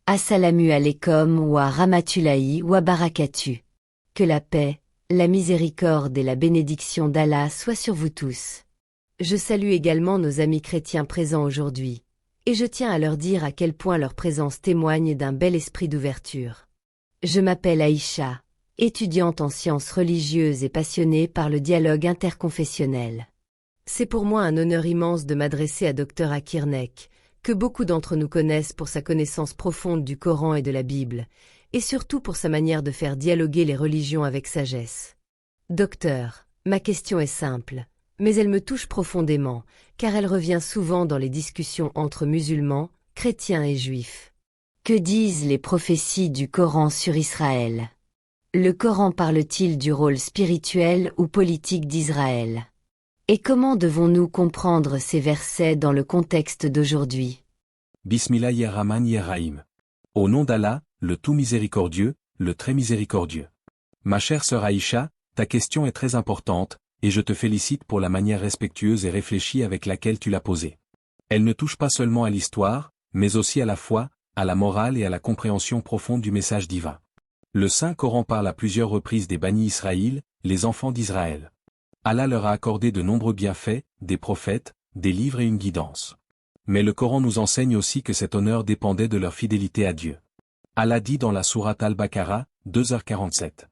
Assalamu alaikum wa rahmatulahi wa barakatuh. Que la paix, la miséricorde et la bénédiction d'Allah soient sur vous tous. Je salue également nos amis chrétiens présents aujourd'hui, et je tiens à leur dire à quel point leur présence témoigne d'un bel esprit d'ouverture. Je m'appelle Aïcha, étudiante en sciences religieuses et passionnée par le dialogue interconfessionnel. C'est pour moi un honneur immense de m'adresser à Dr Akirnek, que beaucoup d'entre nous connaissent pour sa connaissance profonde du Coran et de la Bible, et surtout pour sa manière de faire dialoguer les religions avec sagesse. Docteur, ma question est simple, mais elle me touche profondément, car elle revient souvent dans les discussions entre musulmans, chrétiens et juifs. Que disent les prophéties du Coran sur Israël? Le Coran parle-t-il du rôle spirituel ou politique d'Israël? Et comment devons-nous comprendre ces versets dans le contexte d'aujourd'hui? Bismillahirrahmanirrahim. Au nom d'Allah, le tout miséricordieux, le très miséricordieux. Ma chère sœur Aïcha, ta question est très importante, et je te félicite pour la manière respectueuse et réfléchie avec laquelle tu l'as posée. Elle ne touche pas seulement à l'histoire, mais aussi à la foi, à la morale et à la compréhension profonde du message divin. Le Saint-Coran parle à plusieurs reprises des Bani Israël, les enfants d'Israël. Allah leur a accordé de nombreux bienfaits, des prophètes, des livres et une guidance. Mais le Coran nous enseigne aussi que cet honneur dépendait de leur fidélité à Dieu. Allah dit dans la sourate Al-Baqarah, 2h47.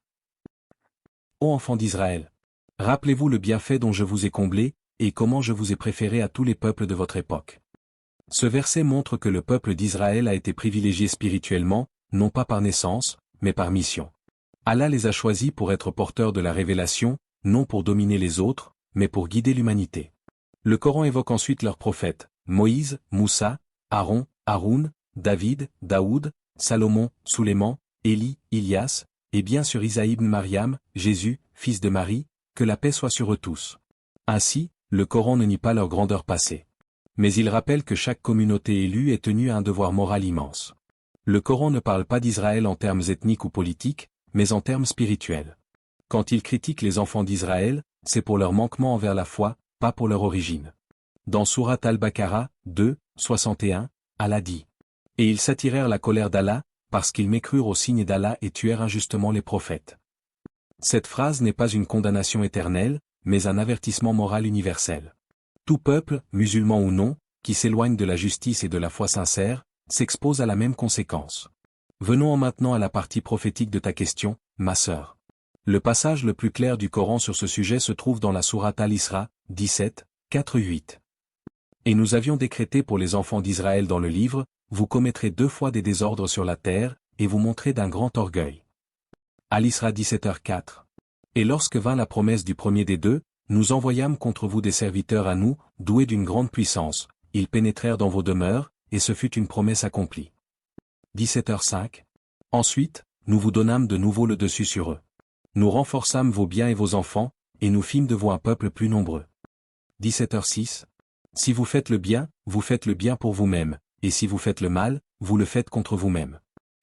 Ô enfants d'Israël! Rappelez-vous le bienfait dont je vous ai comblé, et comment je vous ai préféré à tous les peuples de votre époque. Ce verset montre que le peuple d'Israël a été privilégié spirituellement, non pas par naissance, mais par mission. Allah les a choisis pour être porteurs de la révélation, non pour dominer les autres, mais pour guider l'humanité. Le Coran évoque ensuite leurs prophètes, Moïse, Moussa, Aaron, Haroun, David, Daoud, Salomon, Sulayman, Élie, Ilias, et bien sûr Isa ibn Maryam, Jésus, fils de Marie, que la paix soit sur eux tous. Ainsi, le Coran ne nie pas leur grandeur passée. Mais il rappelle que chaque communauté élue est tenue à un devoir moral immense. Le Coran ne parle pas d'Israël en termes ethniques ou politiques, mais en termes spirituels. Quand il critique les enfants d'Israël, c'est pour leur manquement envers la foi, pas pour leur origine. Dans sourate Al-Baqarah, 2, 61, Allah dit. Et ils s'attirèrent la colère d'Allah, parce qu'ils mécrurent aux signes d'Allah et tuèrent injustement les prophètes. Cette phrase n'est pas une condamnation éternelle, mais un avertissement moral universel. Tout peuple, musulman ou non, qui s'éloigne de la justice et de la foi sincère, s'expose à la même conséquence. Venons maintenant à la partie prophétique de ta question, ma sœur. Le passage le plus clair du Coran sur ce sujet se trouve dans la sourate Al-Isra, 17, 4-8. Et nous avions décrété pour les enfants d'Israël dans le livre, vous commettrez 2 fois des désordres sur la terre, et vous montrez d'un grand orgueil. Al-Isra 17h4. Et lorsque vint la promesse du premier des deux, nous envoyâmes contre vous des serviteurs à nous, doués d'une grande puissance, ils pénétrèrent dans vos demeures, et ce fut une promesse accomplie. 17h5. Ensuite, nous vous donnâmes de nouveau le dessus sur eux. Nous renforçâmes vos biens et vos enfants, et nous fîmes de vous un peuple plus nombreux. 17h6. Si vous faites le bien, vous faites le bien pour vous-même, et si vous faites le mal, vous le faites contre vous-même.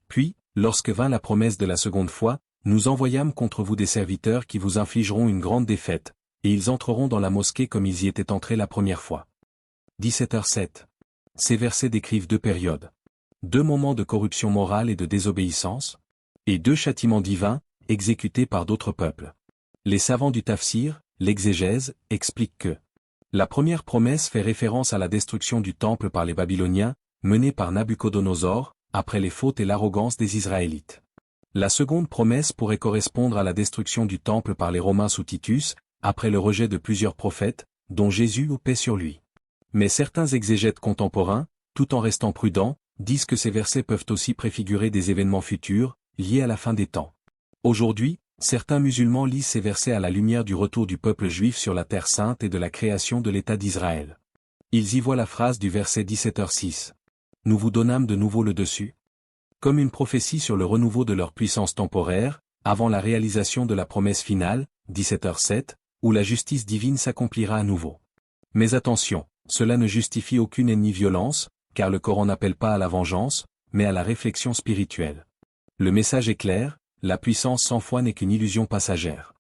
Puis, lorsque vint la promesse de la seconde fois, nous envoyâmes contre vous des serviteurs qui vous infligeront une grande défaite, et ils entreront dans la mosquée comme ils y étaient entrés la première fois. 17h7. Ces versets décrivent 2 périodes. 2 moments de corruption morale et de désobéissance, et 2 châtiments divins, exécutés par d'autres peuples. Les savants du tafsir, l'exégèse, expliquent que la première promesse fait référence à la destruction du temple par les Babyloniens, menée par Nabuchodonosor, après les fautes et l'arrogance des Israélites. La seconde promesse pourrait correspondre à la destruction du temple par les Romains sous Titus, après le rejet de plusieurs prophètes, dont Jésus ou paix sur lui. Mais certains exégètes contemporains, tout en restant prudents, disent que ces versets peuvent aussi préfigurer des événements futurs, liés à la fin des temps. Aujourd'hui, certains musulmans lisent ces versets à la lumière du retour du peuple juif sur la Terre Sainte et de la création de l'État d'Israël. Ils y voient la phrase du verset 17h6. Nous vous donnâmes de nouveau le dessus. Comme une prophétie sur le renouveau de leur puissance temporaire, avant la réalisation de la promesse finale, 17h7, où la justice divine s'accomplira à nouveau. Mais attention, cela ne justifie aucune ennemie violence, car le Coran n'appelle pas à la vengeance, mais à la réflexion spirituelle. Le message est clair, la puissance sans foi n'est qu'une illusion passagère.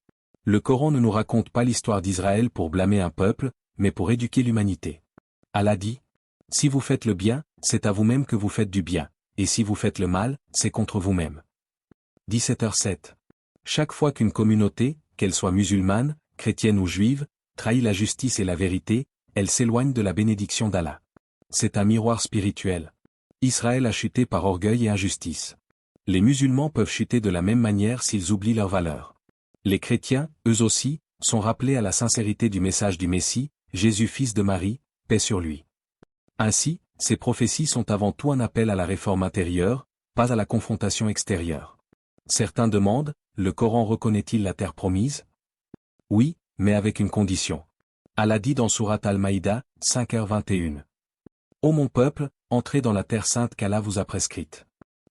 Le Coran ne nous raconte pas l'histoire d'Israël pour blâmer un peuple, mais pour éduquer l'humanité. Allah dit, « Si vous faites le bien, c'est à vous-même que vous faites du bien, et si vous faites le mal, c'est contre vous-même. 17h07. Chaque fois qu'une communauté, qu'elle soit musulmane, chrétienne ou juive, trahit la justice et la vérité, elle s'éloigne de la bénédiction d'Allah. C'est un miroir spirituel. Israël a chuté par orgueil et injustice. Les musulmans peuvent chuter de la même manière s'ils oublient leurs valeurs. Les chrétiens, eux aussi, sont rappelés à la sincérité du message du Messie, Jésus fils de Marie, paix sur lui. Ainsi, ces prophéties sont avant tout un appel à la réforme intérieure, pas à la confrontation extérieure. Certains demandent, le Coran reconnaît-il la terre promise? Oui, mais avec une condition. Allah dit dans Sourate Al-Maïda, 5h21. Ô mon peuple, entrez dans la terre sainte qu'Allah vous a prescrite.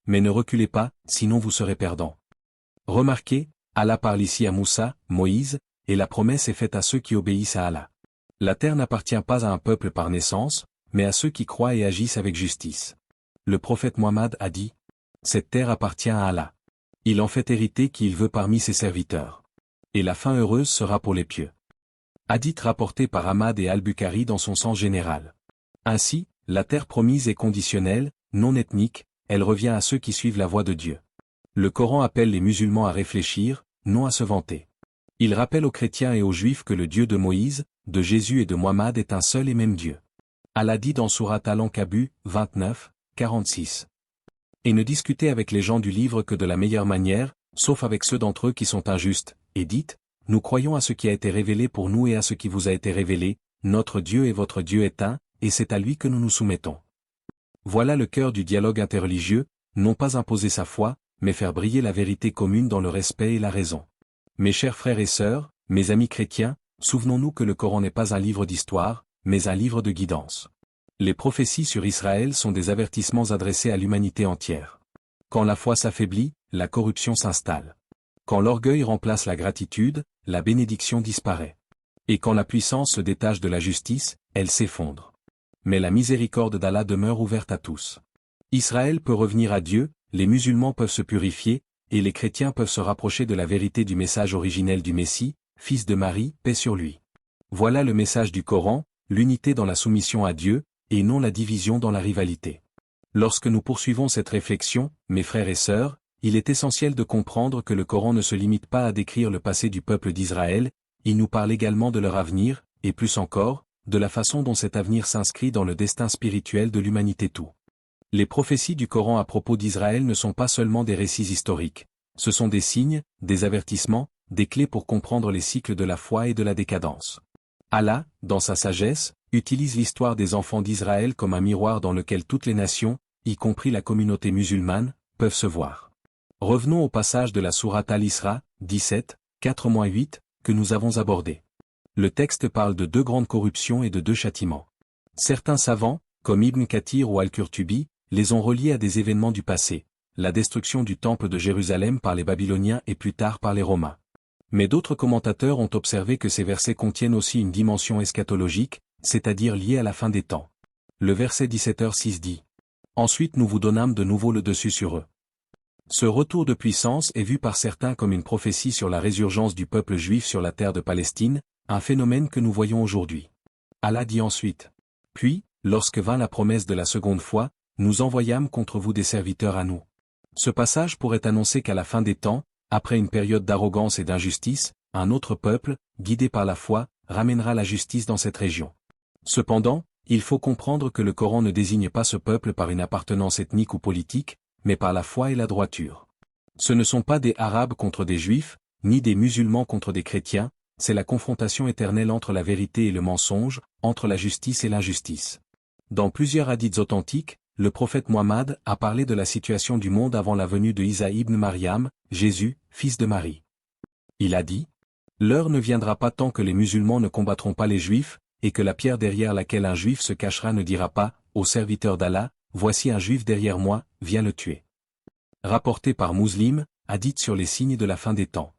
Mais ne reculez pas, sinon vous serez perdants. Remarquez, Allah parle ici à Moussa, Moïse, et la promesse est faite à ceux qui obéissent à Allah. La terre n'appartient pas à un peuple par naissance, mais à ceux qui croient et agissent avec justice. Le prophète Mohammed a dit, cette terre appartient à Allah. Il en fait hériter qui il veut parmi ses serviteurs. Et la fin heureuse sera pour les pieux. Hadith rapporté par Ahmad et Al-Bukhari dans son sens général. Ainsi, la terre promise est conditionnelle, non ethnique, elle revient à ceux qui suivent la voie de Dieu. Le Coran appelle les musulmans à réfléchir, non à se vanter. Il rappelle aux chrétiens et aux juifs que le Dieu de Moïse, de Jésus et de Mohammed est un seul et même Dieu. Allah dit dans Sourate Al-Ankabut, 29, 46. Et ne discutez avec les gens du livre que de la meilleure manière, sauf avec ceux d'entre eux qui sont injustes, et dites, nous croyons à ce qui a été révélé pour nous et à ce qui vous a été révélé, notre Dieu et votre Dieu est un, et c'est à lui que nous nous soumettons. Voilà le cœur du dialogue interreligieux, non pas imposer sa foi, mais faire briller la vérité commune dans le respect et la raison. Mes chers frères et sœurs, mes amis chrétiens, souvenons-nous que le Coran n'est pas un livre d'histoire, mais un livre de guidance. Les prophéties sur Israël sont des avertissements adressés à l'humanité entière. Quand la foi s'affaiblit, la corruption s'installe. Quand l'orgueil remplace la gratitude, la bénédiction disparaît. Et quand la puissance se détache de la justice, elle s'effondre. Mais la miséricorde d'Allah demeure ouverte à tous. Israël peut revenir à Dieu, les musulmans peuvent se purifier, et les chrétiens peuvent se rapprocher de la vérité du message originel du Messie, fils de Marie, paix sur lui. Voilà le message du Coran, l'unité dans la soumission à Dieu, et non la division dans la rivalité. Lorsque nous poursuivons cette réflexion, mes frères et sœurs, il est essentiel de comprendre que le Coran ne se limite pas à décrire le passé du peuple d'Israël, il nous parle également de leur avenir, et plus encore, de la façon dont cet avenir s'inscrit dans le destin spirituel de l'humanité tout. Les prophéties du Coran à propos d'Israël ne sont pas seulement des récits historiques, ce sont des signes, des avertissements, des clés pour comprendre les cycles de la foi et de la décadence. Allah, dans sa sagesse, utilise l'histoire des enfants d'Israël comme un miroir dans lequel toutes les nations, y compris la communauté musulmane, peuvent se voir. Revenons au passage de la sourate Al-Isra, 17, 4-8, que nous avons abordé. Le texte parle de deux grandes corruptions et de deux châtiments. Certains savants, comme Ibn Kathir ou Al-Qurtubi, les ont reliés à des événements du passé, la destruction du temple de Jérusalem par les Babyloniens et plus tard par les Romains. Mais d'autres commentateurs ont observé que ces versets contiennent aussi une dimension eschatologique, c'est-à-dire liée à la fin des temps. Le verset 17h6 dit « Ensuite nous vous donnâmes de nouveau le dessus sur eux ». Ce retour de puissance est vu par certains comme une prophétie sur la résurgence du peuple juif sur la terre de Palestine, un phénomène que nous voyons aujourd'hui. Allah dit ensuite « Puis, lorsque vint la promesse de la seconde fois, nous envoyâmes contre vous des serviteurs à nous. » Ce passage pourrait annoncer qu'à la fin des temps, après une période d'arrogance et d'injustice, un autre peuple, guidé par la foi, ramènera la justice dans cette région. Cependant, il faut comprendre que le Coran ne désigne pas ce peuple par une appartenance ethnique ou politique, mais par la foi et la droiture. Ce ne sont pas des Arabes contre des Juifs, ni des musulmans contre des chrétiens, c'est la confrontation éternelle entre la vérité et le mensonge, entre la justice et l'injustice. Dans plusieurs hadiths authentiques, le prophète Mohammed a parlé de la situation du monde avant la venue de Isa ibn Maryam, Jésus, fils de Marie. Il a dit « L'heure ne viendra pas tant que les musulmans ne combattront pas les Juifs, et que la pierre derrière laquelle un Juif se cachera ne dira pas, ô serviteur d'Allah, voici un Juif derrière moi, viens le tuer. » Rapporté par Muslim, hadith sur les signes de la fin des temps.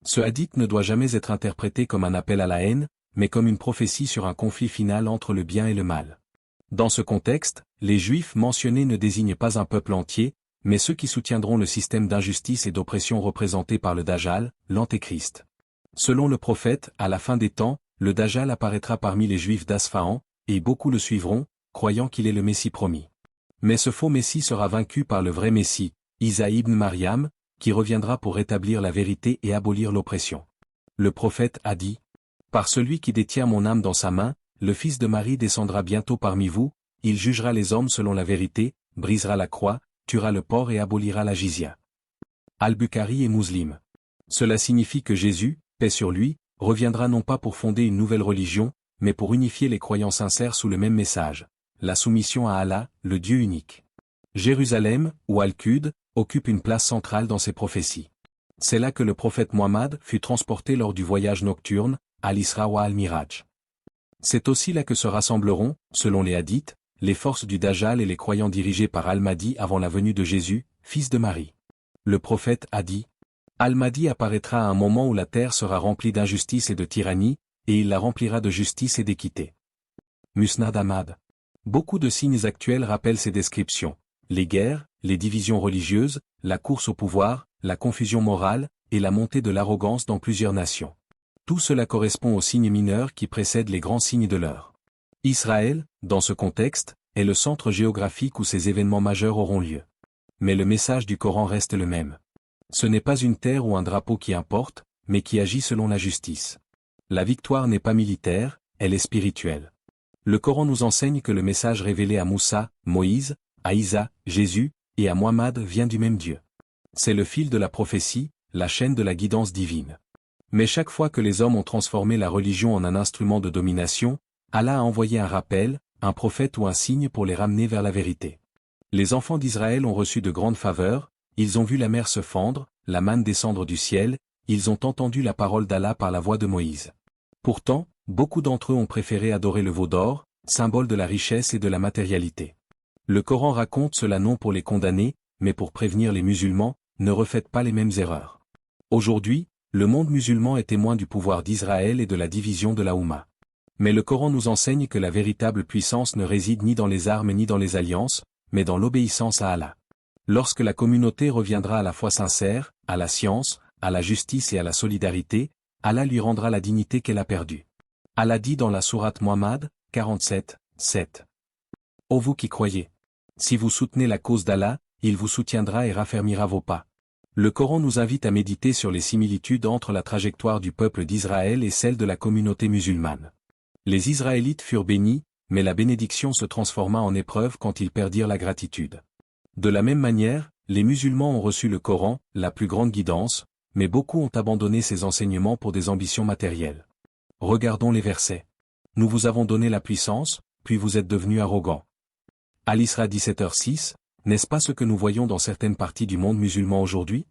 Ce hadith ne doit jamais être interprété comme un appel à la haine, mais comme une prophétie sur un conflit final entre le bien et le mal. Dans ce contexte, les Juifs mentionnés ne désignent pas un peuple entier, mais ceux qui soutiendront le système d'injustice et d'oppression représenté par le Dajjal, l'Antéchrist. Selon le prophète, à la fin des temps, le Dajjal apparaîtra parmi les Juifs d'Asfahan, et beaucoup le suivront, croyant qu'il est le Messie promis. Mais ce faux Messie sera vaincu par le vrai Messie, Isa ibn Maryam, qui reviendra pour rétablir la vérité et abolir l'oppression. Le prophète a dit, « Par celui qui détient mon âme dans sa main, le fils de Marie descendra bientôt parmi vous, il jugera les hommes selon la vérité, brisera la croix, tuera le porc et abolira la jizya. » Al-Bukhari et Muslim. Cela signifie que Jésus, paix sur lui, reviendra non pas pour fonder une nouvelle religion, mais pour unifier les croyants sincères sous le même message, la soumission à Allah, le Dieu unique. Jérusalem, ou Al-Qud, occupe une place centrale dans ces prophéties. C'est là que le prophète Muhammad fut transporté lors du voyage nocturne, Al-Isra wa Al-Miraj. C'est aussi là que se rassembleront, selon les hadiths, les forces du Dajjal et les croyants dirigés par Al-Mahdi avant la venue de Jésus, fils de Marie. Le prophète a dit, Al-Mahdi apparaîtra à un moment où la terre sera remplie d'injustice et de tyrannie, et il la remplira de justice et d'équité. Musnad Ahmad. Beaucoup de signes actuels rappellent ces descriptions. Les guerres, les divisions religieuses, la course au pouvoir, la confusion morale, et la montée de l'arrogance dans plusieurs nations. Tout cela correspond aux signes mineurs qui précèdent les grands signes de l'heure. Israël, dans ce contexte, est le centre géographique où ces événements majeurs auront lieu. Mais le message du Coran reste le même. Ce n'est pas une terre ou un drapeau qui importe, mais qui agit selon la justice. La victoire n'est pas militaire, elle est spirituelle. Le Coran nous enseigne que le message révélé à Moussa, Moïse, à Isa, Jésus, et à Muhammad vient du même Dieu. C'est le fil de la prophétie, la chaîne de la guidance divine. Mais chaque fois que les hommes ont transformé la religion en un instrument de domination, Allah a envoyé un rappel, un prophète ou un signe pour les ramener vers la vérité. Les enfants d'Israël ont reçu de grandes faveurs, ils ont vu la mer se fendre, la manne descendre du ciel, ils ont entendu la parole d'Allah par la voix de Moïse. Pourtant, beaucoup d'entre eux ont préféré adorer le veau d'or, symbole de la richesse et de la matérialité. Le Coran raconte cela non pour les condamner, mais pour prévenir les musulmans, ne refaites pas les mêmes erreurs. Aujourd'hui, le monde musulman est témoin du pouvoir d'Israël et de la division de la Oumma. Mais le Coran nous enseigne que la véritable puissance ne réside ni dans les armes ni dans les alliances, mais dans l'obéissance à Allah. Lorsque la communauté reviendra à la foi sincère, à la science, à la justice et à la solidarité, Allah lui rendra la dignité qu'elle a perdue. Allah dit dans la sourate Muhammad, 47, 7. Ô vous qui croyez! Si vous soutenez la cause d'Allah, il vous soutiendra et raffermira vos pas. Le Coran nous invite à méditer sur les similitudes entre la trajectoire du peuple d'Israël et celle de la communauté musulmane. Les Israélites furent bénis, mais la bénédiction se transforma en épreuve quand ils perdirent la gratitude. De la même manière, les musulmans ont reçu le Coran, la plus grande guidance, mais beaucoup ont abandonné ses enseignements pour des ambitions matérielles. Regardons les versets. Nous vous avons donné la puissance, puis vous êtes devenus arrogants. Al-Isra 17h6, n'est-ce pas ce que nous voyons dans certaines parties du monde musulman aujourd'hui?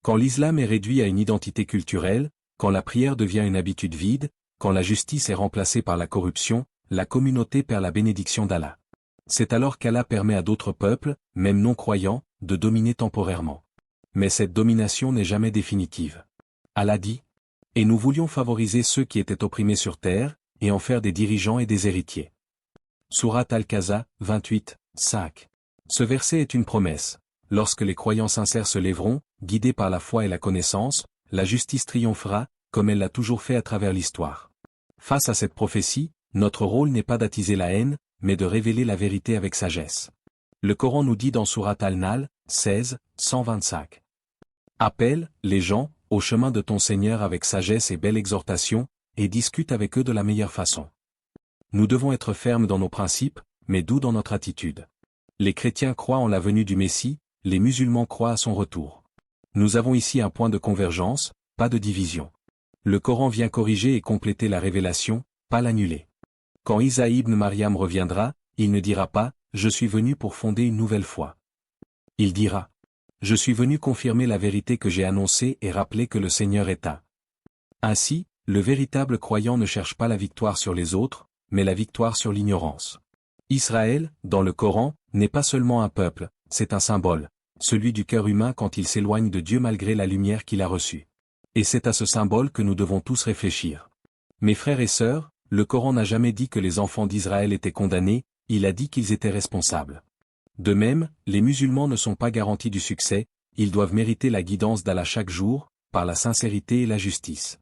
Quand l'islam est réduit à une identité culturelle, quand la prière devient une habitude vide, quand la justice est remplacée par la corruption, la communauté perd la bénédiction d'Allah. C'est alors qu'Allah permet à d'autres peuples, même non-croyants, de dominer temporairement. Mais cette domination n'est jamais définitive. Allah dit, « Et nous voulions favoriser ceux qui étaient opprimés sur terre, et en faire des dirigeants et des héritiers. » Sourate Al-Qaza, 28, 5. Ce verset est une promesse. Lorsque les croyants sincères se lèveront, guidés par la foi et la connaissance, la justice triomphera, comme elle l'a toujours fait à travers l'histoire. Face à cette prophétie, notre rôle n'est pas d'attiser la haine, mais de révéler la vérité avec sagesse. Le Coran nous dit dans Sourate Al-Nahl, 16, 125. Appelle, les gens, au chemin de ton Seigneur avec sagesse et belle exhortation, et discute avec eux de la meilleure façon. Nous devons être fermes dans nos principes, mais doux dans notre attitude. Les chrétiens croient en la venue du Messie, les musulmans croient à son retour. Nous avons ici un point de convergence, pas de division. Le Coran vient corriger et compléter la révélation, pas l'annuler. Quand Isa ibn Maryam reviendra, il ne dira pas « Je suis venu pour fonder une nouvelle foi ». Il dira « Je suis venu confirmer la vérité que j'ai annoncée et rappeler que le Seigneur est un ». Ainsi, le véritable croyant ne cherche pas la victoire sur les autres, mais la victoire sur l'ignorance. Israël, dans le Coran, n'est pas seulement un peuple, c'est un symbole, celui du cœur humain quand il s'éloigne de Dieu malgré la lumière qu'il a reçue. Et c'est à ce symbole que nous devons tous réfléchir. Mes frères et sœurs, le Coran n'a jamais dit que les enfants d'Israël étaient condamnés, il a dit qu'ils étaient responsables. De même, les musulmans ne sont pas garantis du succès, ils doivent mériter la guidance d'Allah chaque jour, par la sincérité et la justice.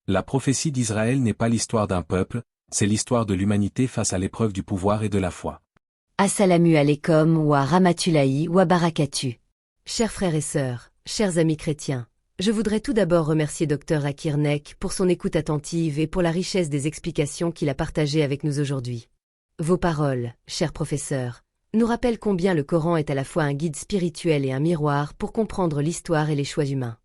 La prophétie d'Israël n'est pas l'histoire d'un peuple, c'est l'histoire de l'humanité face à l'épreuve du pouvoir et de la foi. Assalamu alaikum wa rahmatulahi wa barakatuh. Chers frères et sœurs, chers amis chrétiens, je voudrais tout d'abord remercier Dr Zakir Naik pour son écoute attentive et pour la richesse des explications qu'il a partagées avec nous aujourd'hui. Vos paroles, cher professeur, nous rappellent combien le Coran est à la fois un guide spirituel et un miroir pour comprendre l'histoire et les choix humains.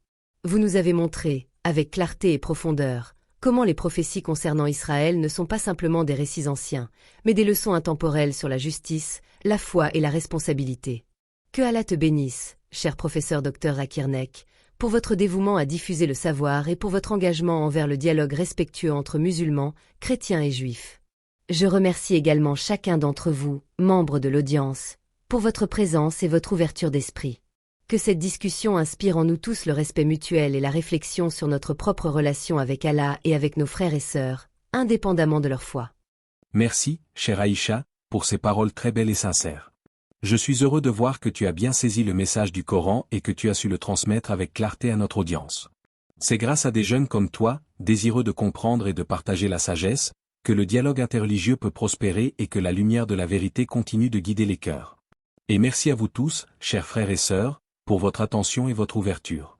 Vous nous avez montré, avec clarté et profondeur, comment les prophéties concernant Israël ne sont pas simplement des récits anciens, mais des leçons intemporelles sur la justice, la foi et la responsabilité. Que Allah te bénisse, cher professeur Dr Zakir Naik, pour votre dévouement à diffuser le savoir et pour votre engagement envers le dialogue respectueux entre musulmans, chrétiens et juifs. Je remercie également chacun d'entre vous, membres de l'audience, pour votre présence et votre ouverture d'esprit. Que cette discussion inspire en nous tous le respect mutuel et la réflexion sur notre propre relation avec Allah et avec nos frères et sœurs, indépendamment de leur foi. Merci, chère Aïcha, pour ces paroles très belles et sincères. Je suis heureux de voir que tu as bien saisi le message du Coran et que tu as su le transmettre avec clarté à notre audience. C'est grâce à des jeunes comme toi, désireux de comprendre et de partager la sagesse, que le dialogue interreligieux peut prospérer et que la lumière de la vérité continue de guider les cœurs. Et merci à vous tous, chers frères et sœurs, pour votre attention et votre ouverture.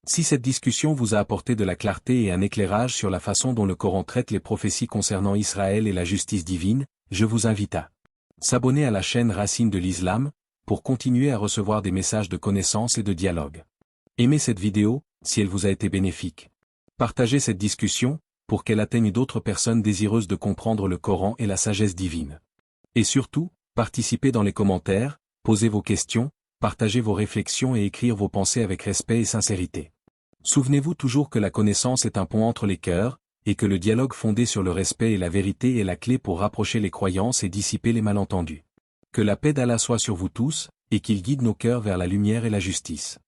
Si cette discussion vous a apporté de la clarté et un éclairage sur la façon dont le Coran traite les prophéties concernant Israël et la justice divine, je vous invite à s'abonner à la chaîne Racines de l'Islam, pour continuer à recevoir des messages de connaissance et de dialogue. Aimez cette vidéo, si elle vous a été bénéfique. Partagez cette discussion, pour qu'elle atteigne d'autres personnes désireuses de comprendre le Coran et la sagesse divine. Et surtout, participez dans les commentaires, posez vos questions, partagez vos réflexions et écrire vos pensées avec respect et sincérité. Souvenez-vous toujours que la connaissance est un pont entre les cœurs, et que le dialogue fondé sur le respect et la vérité est la clé pour rapprocher les croyances et dissiper les malentendus. Que la paix d'Allah soit sur vous tous, et qu'il guide nos cœurs vers la lumière et la justice.